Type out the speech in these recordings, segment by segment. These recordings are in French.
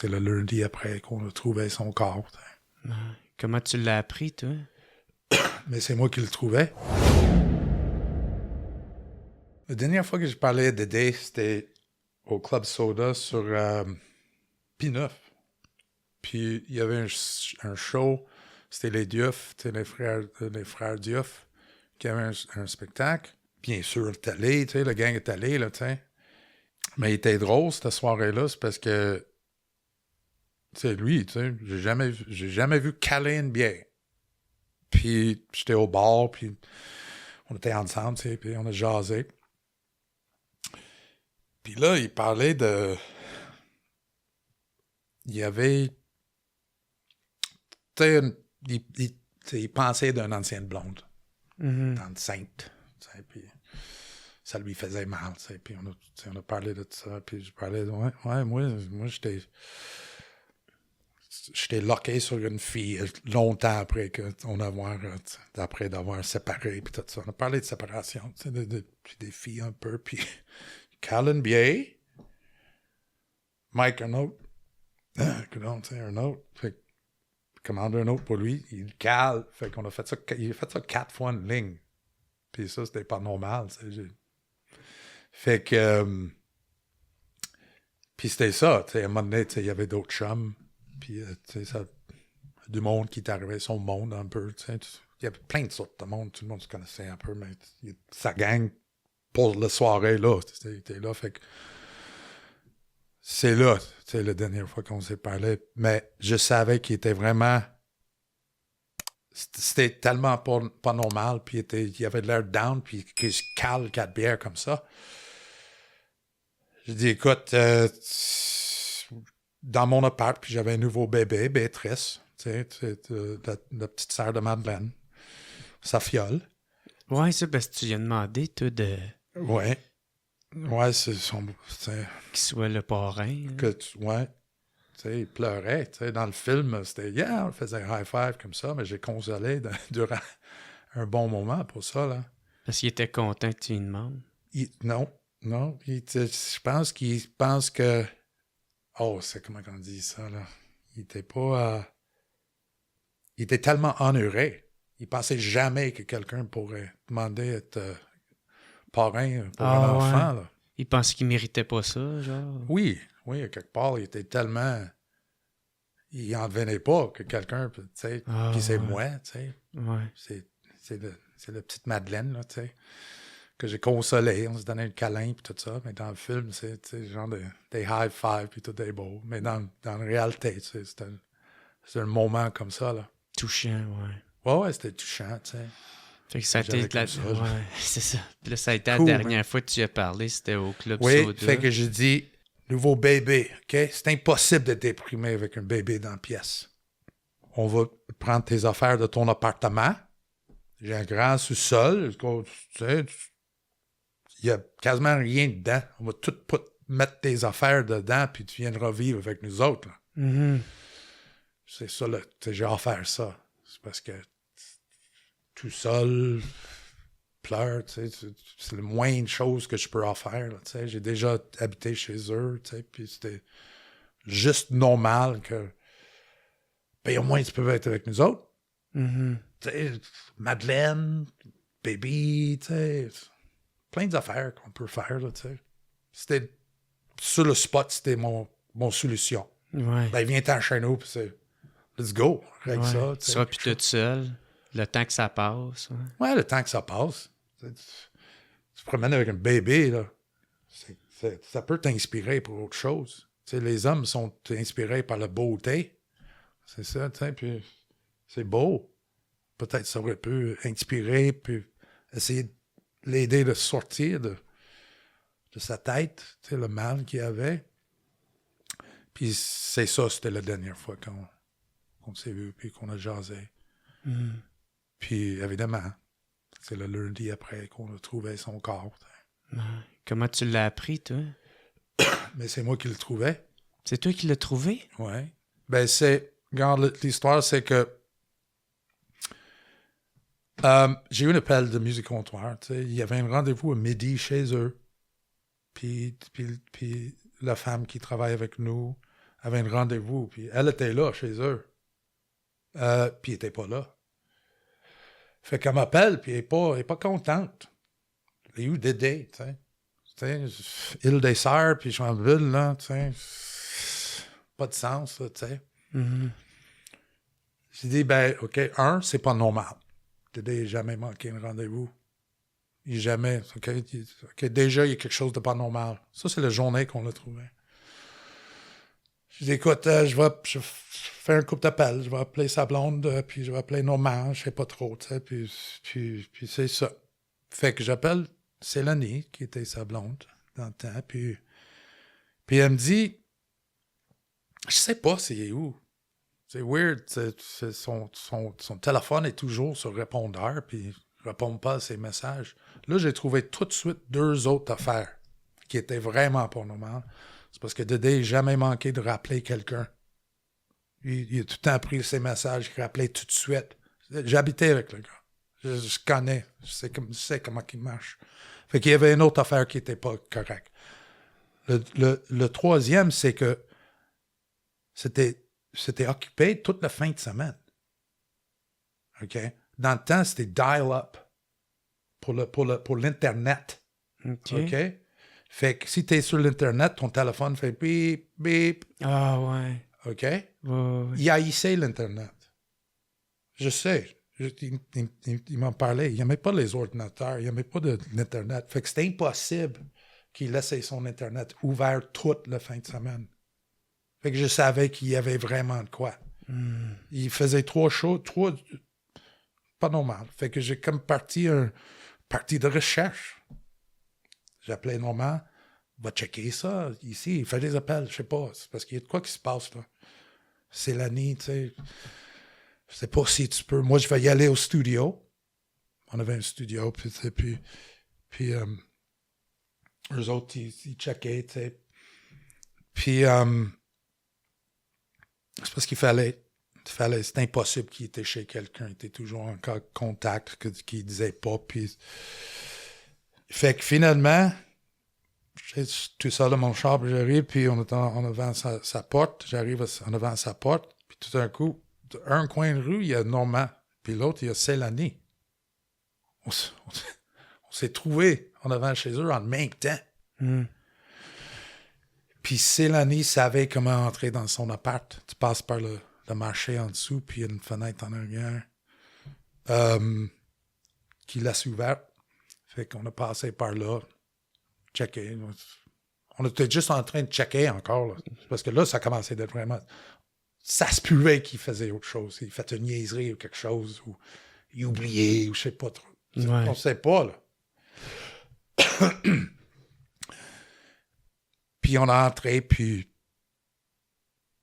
c'est le lundi après qu'on a trouvé son corps. Ouais. Comment tu l'as appris, toi? Mais c'est moi qui le trouvais. La dernière fois que je parlais à Dédé, c'était au Club Soda sur P9. Puis il y avait un show, c'était les Diouf, les frères Diouf, qui avaient un spectacle. Bien sûr, t'es allé, le gang est allé, là, tu sais. Mais il était drôle, cette soirée-là, c'est parce que, tu sais, lui, tu sais, j'ai jamais vu caler une bière. Puis j'étais au bar, puis on était ensemble, tu sais, puis on a jasé. Puis là, il parlait de... Il y avait... Tu sais, il pensait d'une ancienne blonde, enceinte, tu sais, puis ça lui faisait mal, tu sais, puis on a parlé de ça, puis je parlais de... Ouais, moi j'étais loqué sur une fille longtemps après après d'avoir séparé, puis tout ça. On a parlé de séparation, tu sais, puis des filles un peu, puis Callan Bier, Mike un autre, tu sais, un autre, fait commande un autre pour lui, il cale, fait qu'on a fait ça, il a fait ça 4 fois une ligne, puis ça, c'était pas normal, tu sais, fait que, puis c'était ça, tu sais, à un moment donné, tu sais, il y avait d'autres chums, puis, tu sais, ça, du monde qui est arrivé, son monde un peu, tu sais, il y avait plein de sortes de monde, tout le monde se connaissait un peu, mais sa gang, pour la soirée, là, c'était là, fait que, c'est là, tu sais, la dernière fois qu'on s'est parlé, mais je savais qu'il était vraiment... C'était tellement pas normal, puis il avait l'air down, puis qu'il se cale 4 bières comme ça. J'ai dit, écoute, dans mon appart, puis j'avais un nouveau bébé, Béatrice, tu sais, la petite sœur de Madeleine, sa fiole. Ouais, ça, parce que tu lui as demandé, toi, de... Ouais. Ouais, c'est son... Qu'il soit le parrain. Ouais. Tu sais, il pleurait. Tu sais, dans le film, c'était « Yeah! » On faisait un high-five comme ça, mais j'ai consolé durant un bon moment pour ça, là. Parce qu'il était content que tu lui demandes. Non. Je pense qu'il pense que... Oh, c'est comment on dit ça, là? Il était pas... Il était tellement honoré. Il pensait jamais que quelqu'un pourrait demander d'être parrain pour un enfant, là. Il pensait qu'il méritait pas ça, genre? Oui, à quelque part, il était tellement... Il en venait pas que quelqu'un, tu sais, puis c'est moi, tu sais. Ouais. C'est la petite Madeleine, là, tu sais, que j'ai consolé. On se donnait un câlin, puis tout ça. Mais dans le film, c'est genre des high-five, puis tout est beau. Mais dans la réalité, tu sais, c'est un moment comme ça, là. Touchant, ouais. Ouais, c'était touchant, tu sais. Fait que ça a été ouais, c'est ça. Puis là, ça a été Cool, la dernière fois que tu y as parlé, c'était au Club oui, Soda. fait que j'ai dit, nouveau bébé, OK? C'est impossible d'être déprimé avec un bébé dans la pièce. On va prendre tes affaires de ton appartement. J'ai un grand sous-sol. Tu sais, il n'y a quasiment rien dedans. On va tout mettre tes affaires dedans, puis tu viendras vivre avec nous autres. C'est ça, là. J'ai offert ça. C'est parce que tout seul, pleure, tu sais, c'est la moindre chose que je peux offrir. Là, tu sais. J'ai déjà habité chez eux, tu sais, puis c'était juste normal que ben, au moins tu peux être avec nous autres. Tu sais, Madeleine, Baby, tu sais, plein d'affaires qu'on peut faire, là, tu sais. C'était, sur le spot, c'était mon solution. Ouais. Ben, viens-t'en chez nous, puis c'est, let's go, avec ça. Tu seras plus toute seule, le temps que ça passe. Ouais, le temps que ça passe. Tu te promènes avec un bébé, là. Ça peut t'inspirer pour autre chose. Tu sais, les hommes sont inspirés par la beauté. C'est ça, tu sais, puis c'est beau. Peut-être ça aurait pu inspirer, puis essayer de l'aider de sortir de sa tête, tu sais, le mal qu'il avait. Puis c'est ça, c'était la dernière fois qu'on s'est vu, puis qu'on a jasé. Puis évidemment, c'est le lundi après qu'on a trouvé son corps. Comment tu l'as appris, toi? Mais c'est moi qui le trouvais. C'est toi qui l'as trouvé? Oui. Ben regarde, l'histoire, c'est que j'ai eu un appel de musique comptoir. Tu sais, il y avait un rendez-vous à midi chez eux. Puis la femme qui travaille avec nous avait un rendez-vous, puis elle était là, chez eux. Puis elle était pas là. Fait qu'elle m'appelle, puis elle est pas contente. Elle a eu Dédé, tu sais. Tu sais, Île des Sœurs, puis Chambeville, là, tu sais. Pas de sens, là, tu sais. Mhm. J'ai dit, ben, OK, c'est pas normal. Dédé n'a jamais manqué un rendez-vous. Il jamais. OK, déjà, il y a quelque chose de pas normal. Ça, c'est la journée qu'on l'a trouvé. Je dis, écoute, je vais faire un couple d'appels. Je vais appeler sa blonde, puis je vais appeler Normand, je sais pas trop, tu sais, puis c'est ça. Fait que j'appelle Célanie, qui était sa blonde dans le temps, puis elle me dit, je sais pas c'est où. C'est weird, son téléphone est toujours sur répondeur, puis il répond pas à ses messages. Là, j'ai trouvé tout de suite 2 autres affaires qui étaient vraiment pas normales. C'est parce que Dédé n'a jamais manqué de rappeler quelqu'un. Il a tout le temps pris ses messages, il rappelait tout de suite. J'habitais avec le gars. Je connais. Je sais comment il marche. Fait qu'il y avait une autre affaire qui n'était pas correcte. Le troisième, c'est que c'était occupé toute la fin de semaine. OK? Dans le temps, c'était dial-up pour l'Internet. OK? Fait que si tu es sur l'Internet, ton téléphone fait bip, bip. Ah ouais. OK? Ouais. Il haïssait l'Internet. Je sais. Il m'en parlait. Il n'aimait pas les ordinateurs. Il n'aimait pas l'Internet. Fait que c'était impossible qu'il laissait son Internet ouvert toute la fin de semaine. Fait que je savais qu'il y avait vraiment de quoi. Il faisait 3 choses. Pas normal. Fait que j'ai comme parti de recherche. J'appelais Normand. Va checker ça ici. Il fait des appels. Je sais pas. C'est parce qu'il y a de quoi qui se passe là. C'est l'année, tu sais. Je sais pas si tu peux. Moi, je vais y aller au studio. On avait un studio, puis eux autres, ils checkaient, tu sais. Puis, c'est parce qu'il fallait, c'était impossible qu'il était chez quelqu'un. Il était toujours en contact, qu'il disait pas, puis... Fait que finalement, j'étais tout seul dans mon char, puis j'arrive, puis on est en avant sa porte. J'arrive en avant sa porte, puis tout d'un coup, un coin de rue, il y a Normand, puis l'autre, il y a Célanie. On s'est trouvés en avant chez eux en même temps. Puis Célanie savait comment entrer dans son appart. Tu passes par le marché en dessous, puis il y a une fenêtre en arrière qui laisse ouverte. Fait qu'on a passé par là, checké. On était juste en train de checker encore, là. Parce que là, ça commençait d'être vraiment... Ça se pouvait qu'il faisait autre chose. Il fait une niaiserie ou quelque chose, ou il oubliait, ou je sais pas trop. Ouais. On sait pas, là. Puis on est entré, puis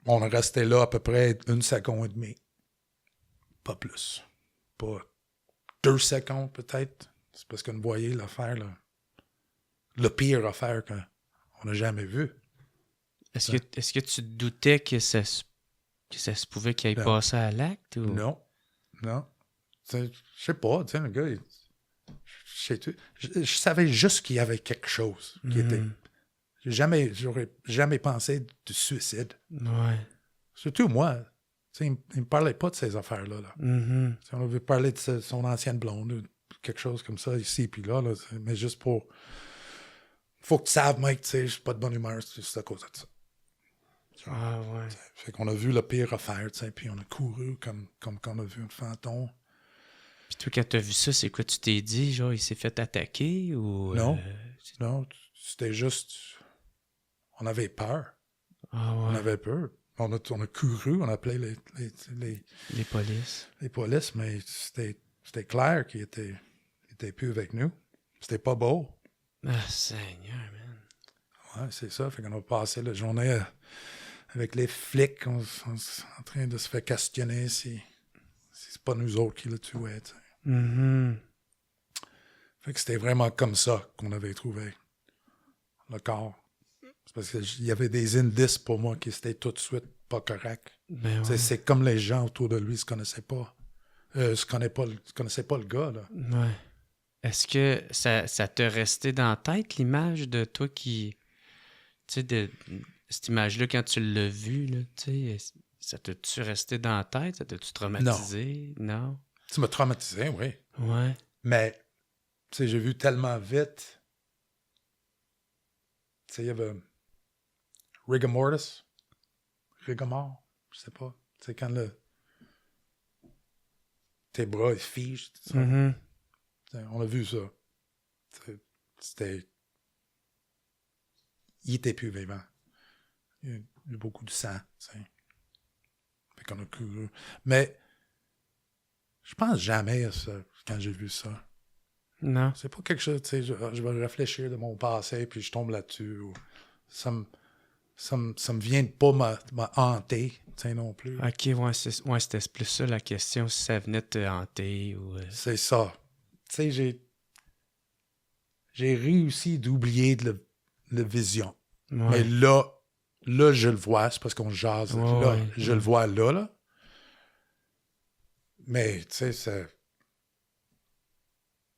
on est resté là à peu près 1 seconde et demie. Pas plus. Pas 2 secondes, peut-être. C'est parce qu'on voyait l'affaire, là. Le pire affaire qu'on n'a jamais vu. Est-ce que tu doutais que ça se pouvait qu'il ait passé à l'acte? Ou... Non. Je sais pas, tu sais, le gars, je savais juste qu'il y avait quelque chose qui était... J'aurais jamais pensé de suicide. Ouais. Surtout moi. Il me parlait pas de ces affaires-là. Là. On avait parlé de son ancienne blonde, ou quelque chose comme ça, ici puis là, mais juste pour... Faut que tu saves, mec, tu sais, je suis pas de bonne humeur, c'est à cause de ça. Ah ouais. Fait qu'on a vu le pire affaire, tu sais, puis on a couru comme on a vu un fantôme. Puis toi, quand t'as vu ça, c'est quoi tu t'es dit? Genre, il s'est fait attaquer ou... Non, c'était juste... On avait peur. Ah ouais. On avait peur. On a couru, on appelait les polices. Les polices, mais c'était clair qu'il était plus avec nous. C'était pas beau. Ah, Seigneur, man. Ouais, c'est ça. Fait qu'on a passé la journée avec les flics, en train de se faire questionner si c'est pas nous autres qui le tuaient. Fait que c'était vraiment comme ça qu'on avait trouvé le corps. C'est parce qu'il y avait des indices pour moi qui étaient tout de suite pas corrects. Ben ouais. C'est comme les gens autour de lui se connaissaient pas. Connaissaient pas le gars, là. Ouais. Est-ce que ça t'a resté dans la tête, l'image de toi qui... Tu sais, cette image-là, quand tu l'as vue, là, tu sais, ça t'a-tu resté dans la tête? Ça t'a-tu traumatisé? Non. Ça m'a traumatisé, oui. Ouais. Mais, tu sais, j'ai vu tellement vite. Tu sais, il y avait rigor mortis. Rigor mort, je sais pas. Tu sais, quand tes bras, ils figent. Mm-hmm. On a vu ça. C'était... Il était plus vivant. Il y a eu beaucoup de sang. T'sais. Fait qu'on a cru. Mais je pense jamais à ça quand j'ai vu ça. Non. C'est pas quelque chose, tu sais, je vais réfléchir de mon passé puis je tombe là-dessus. Ça me vient de pas me hanter, tu sais, non plus. OK, ouais, c'était plus ça la question, si ça venait de te hanter ou... C'est ça. Tu sais, j'ai réussi d'oublier la vision. Ouais. Mais là, je le vois, c'est parce qu'on jase. Ouais, là, ouais. je le vois là. Mais, tu sais, c'est...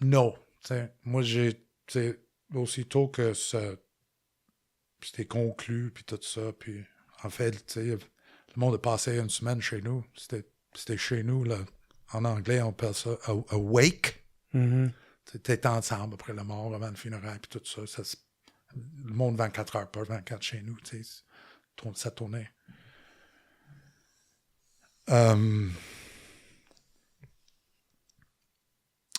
Non. T'sais, moi, aussitôt que c'était conclu, puis tout ça, puis en fait, le monde a passé une semaine chez nous. C'était chez nous, là. En anglais, on appelle ça a wake. Mm-hmm. T'es ensemble après la mort, avant le funérail, puis tout ça. Le monde 24 heures, pas 24 chez nous, tu sais. Ça tournait.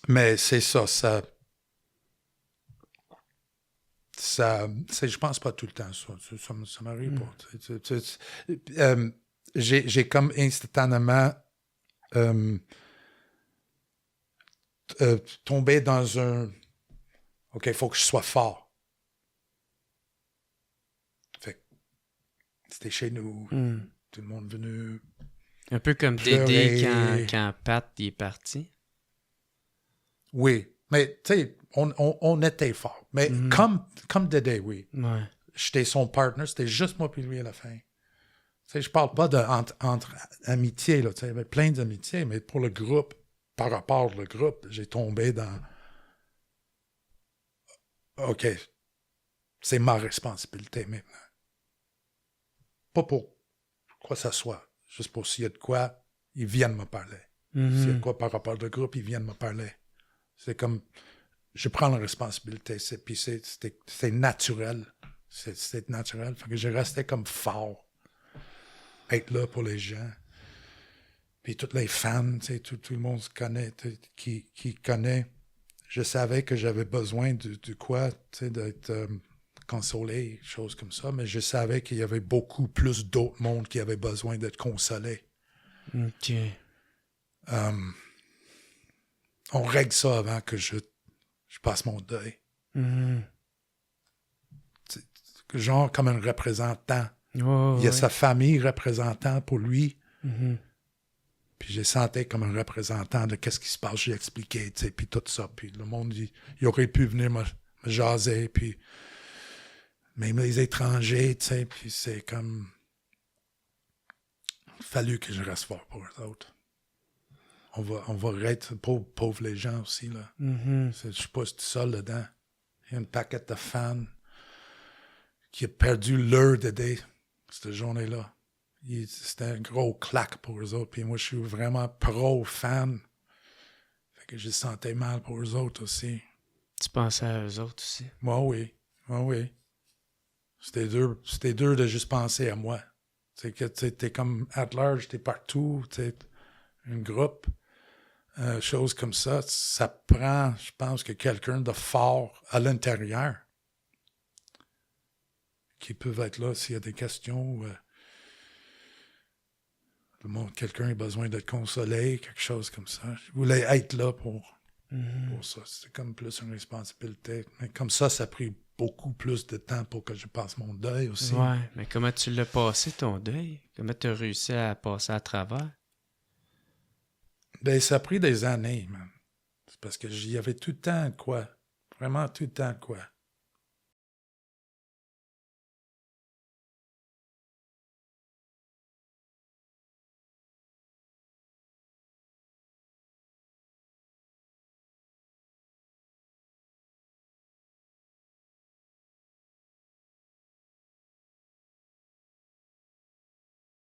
Mais c'est ça, je pense pas tout le temps ça m'arrive pas. J'ai comme instantanément tombé dans un OK, il faut que je sois fort. Fait que c'était chez nous, tout le monde venu. Un peu comme pleurer. Dédé quand Pat est parti. Oui, mais tu sais, on était fort. Mais comme Dédé, oui. Ouais. J'étais son partner, c'était juste moi puis lui à la fin. Tu sais, je parle pas entre amitié, là, tu sais, il y avait plein d'amitiés, mais pour le groupe, par rapport au groupe, j'ai tombé dans OK, c'est ma responsabilité maintenant. Pas pour quoi ça soit, juste pour s'il y a de quoi, ils viennent me parler. S'il y a de quoi par rapport au groupe, ils viennent me parler. C'est comme, je prends la responsabilité, puis c'est naturel. C'est naturel. Fait que je restais comme fort. Être là pour les gens. Puis tous les fans, tout le monde se connaît, qui connaît. Je savais que j'avais besoin de quoi, d'être consolé, choses comme ça, mais je savais qu'il y avait beaucoup plus d'autres mondes qui avaient besoin d'être consolés. OK. On règle ça avant que je passe mon deuil. Mm-hmm. Genre comme un représentant. Oh, Il y a sa famille représentant pour lui. Mm-hmm. Puis j'ai senti comme un représentant de qu'est-ce qui se passe. J'ai expliqué, puis tout ça. Puis le monde, il aurait pu venir me jaser, puis même les étrangers, puis c'est comme... Il a fallu que je reste fort pour eux autres. On va être pauvres les gens aussi, là. Mm-hmm. Je suis pas tout seul dedans. Il y a une paquette de fans qui a perdu leur Dédé cette journée-là. C'était un gros claque pour eux autres. Puis moi, je suis vraiment pro-fan. Fait que je sentais mal pour eux autres aussi. Tu pensais à eux autres aussi? Moi, oui. Moi, oui. C'était dur de juste penser à moi. Tu sais, t'es comme at large, t'es partout, t'es un groupe. Choses comme ça, ça prend, je pense, que quelqu'un de fort à l'intérieur qui peut être là s'il y a des questions. Quelqu'un a besoin d'être consolé, quelque chose comme ça. Je voulais être là pour ça. C'était comme plus une responsabilité. Mais comme ça a pris beaucoup plus de temps pour que je passe mon deuil aussi. Ouais, mais comment tu l'as passé, ton deuil? Comment tu as réussi à passer à travers? Ben, ça a pris des années, man. C'est parce que j'y avais tout le temps de quoi. Vraiment tout le temps de quoi.